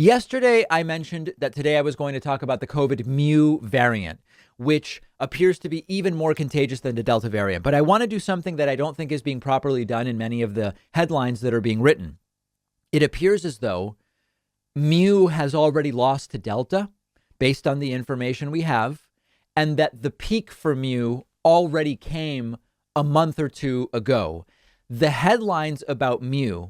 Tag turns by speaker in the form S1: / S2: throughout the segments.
S1: Yesterday, I mentioned that today I was going to talk about the COVID Mu variant, which appears to be even more contagious than the Delta variant. But I want to do something that I don't think is being properly done in many of the headlines that are being written. It appears as though Mu has already lost to Delta based on the information we have, and that the peak for Mu already came a month or two ago. The headlines about Mu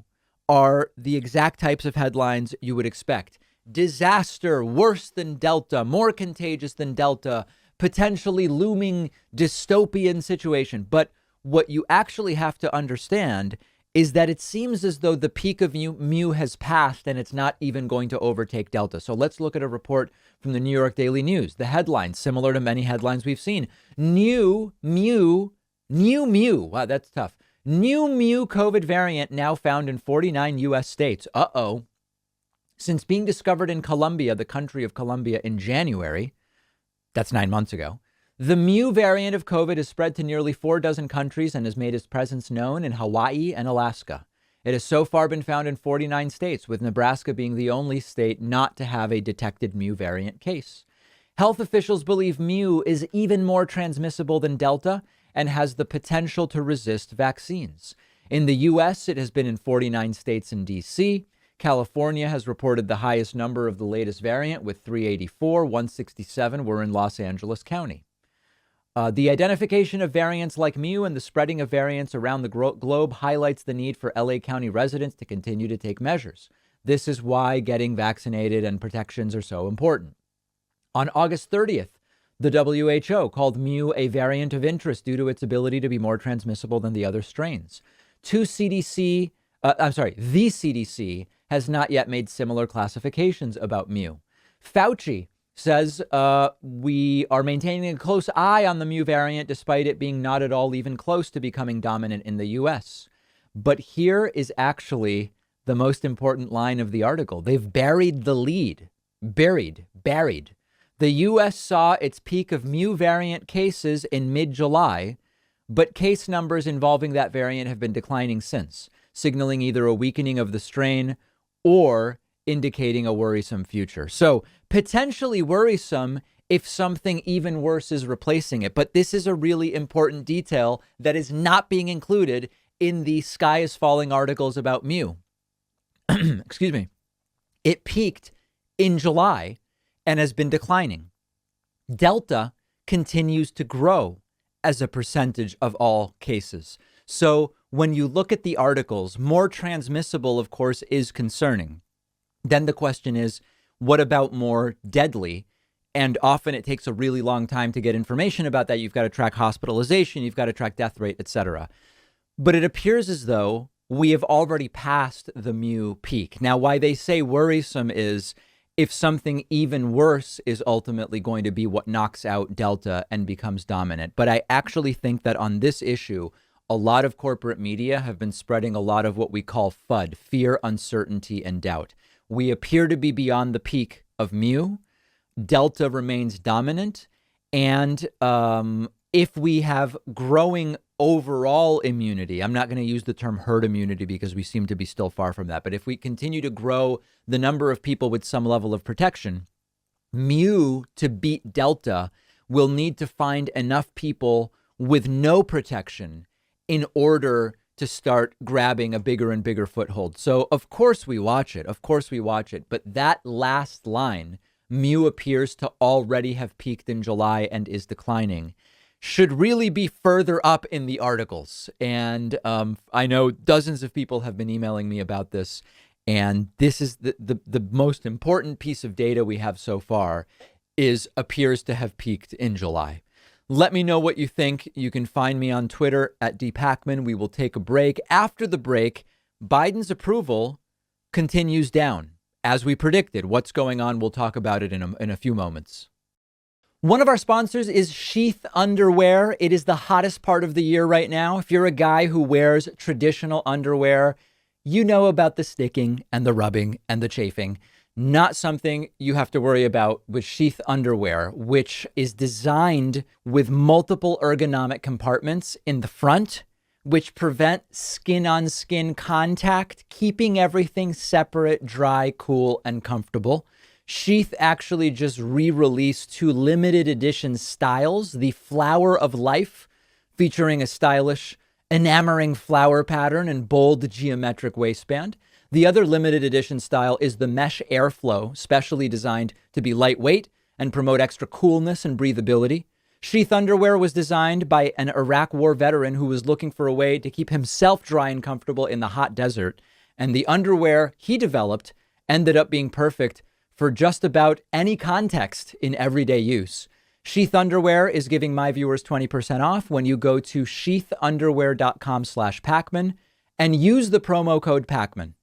S1: are the exact types of headlines you would expect. Disaster, worse than Delta, more contagious than Delta, potentially looming dystopian situation. But what you actually have to understand is that it seems as though the peak of Mu has passed and it's not even going to overtake Delta. So let's look at a report from the New York Daily News. The headline, similar to many headlines we've seen. New Mu. Wow, that's tough. New Mu COVID variant now found in 49 U.S. states. Since being discovered in Colombia, the country of Colombia, in January, that's 9 months ago, the Mu variant of COVID has spread to nearly 46 countries and has made its presence known in Hawaii and Alaska. It has so far been found in 49 states, with Nebraska being the only state not to have a detected Mu variant case. Health officials believe Mu is even more transmissible than Delta and has the potential to resist vaccines. In the U.S., it has been in 49 states and D.C. California has reported the highest number of the latest variant with 384. 167 were in Los Angeles County. The identification of variants like Mu and the spreading of variants around the globe highlights the need for LA County residents to continue to take measures. This is why getting vaccinated and protections are so important. On August 30th, the WHO called Mu a variant of interest due to its ability to be more transmissible than the other strains. The CDC has not yet made similar classifications about Mu. Fauci says we are maintaining a close eye on the Mu variant, despite it being not at all even close to becoming dominant in the U.S. But here is actually the most important line of the article. They've buried the lead. Buried. The U.S. saw its peak of Mu variant cases in mid-July, but case numbers involving that variant have been declining since, signaling either a weakening of the strain or indicating a worrisome future. So potentially worrisome if something even worse is replacing it. But this is a really important detail that is not being included in the sky is falling articles about Mu. Excuse me. It peaked in July and has been declining. Delta continues to grow as a percentage of all cases. So when you look at the articles, more transmissible, of course, is concerning. Then the question is, what about more deadly? And often it takes a really long time to get information about that. You've got to track hospitalization, you've got to track death rate, etc. But it appears as though we have already passed the Mu peak. Now, why they say worrisome is if something even worse is ultimately going to be what knocks out Delta and becomes dominant. But I actually think that on this issue, a lot of corporate media have been spreading a lot of what we call FUD, fear, uncertainty, and doubt. We appear to be beyond the peak of Mu. Delta remains dominant. And if we have growing overall immunity, I'm not going to use the term herd immunity because we seem to be still far from that. But if we continue to grow the number of people with some level of protection, Mu to beat Delta will need to find enough people with no protection in order to start grabbing a bigger and bigger foothold. So of course we watch it. But that last line, Mu appears to already have peaked in July and is declining, should really be further up in the articles. And I know dozens of people have been emailing me about this. And this is the most important piece of data we have so far appears to have peaked in July. Let me know what you think. You can find me on Twitter at @dpacman. We will take a break. After the break, Biden's approval continues down. As we predicted, what's going on? We'll talk about it in a few moments. One of our sponsors is Sheath Underwear. It is the hottest part of the year right now. If you're a guy who wears traditional underwear, you know about the sticking and the rubbing and the chafing. Not something you have to worry about with Sheath Underwear, which is designed with multiple ergonomic compartments in the front, which prevent skin-on-skin contact, keeping everything separate, dry, cool, and comfortable. Sheath actually just re-released 2 limited edition styles, the Flower of Life, featuring a stylish enamoring flower pattern and bold geometric waistband. The other limited edition style is the Mesh Airflow, specially designed to be lightweight and promote extra coolness and breathability. Sheath underwear was designed by an Iraq War veteran who was looking for a way to keep himself dry and comfortable in the hot desert. And the underwear he developed ended up being perfect for just about any context in everyday use. Sheath Underwear is giving my viewers 20% off when you go to sheathunderwear.com/Pacman and use the promo code Pacman.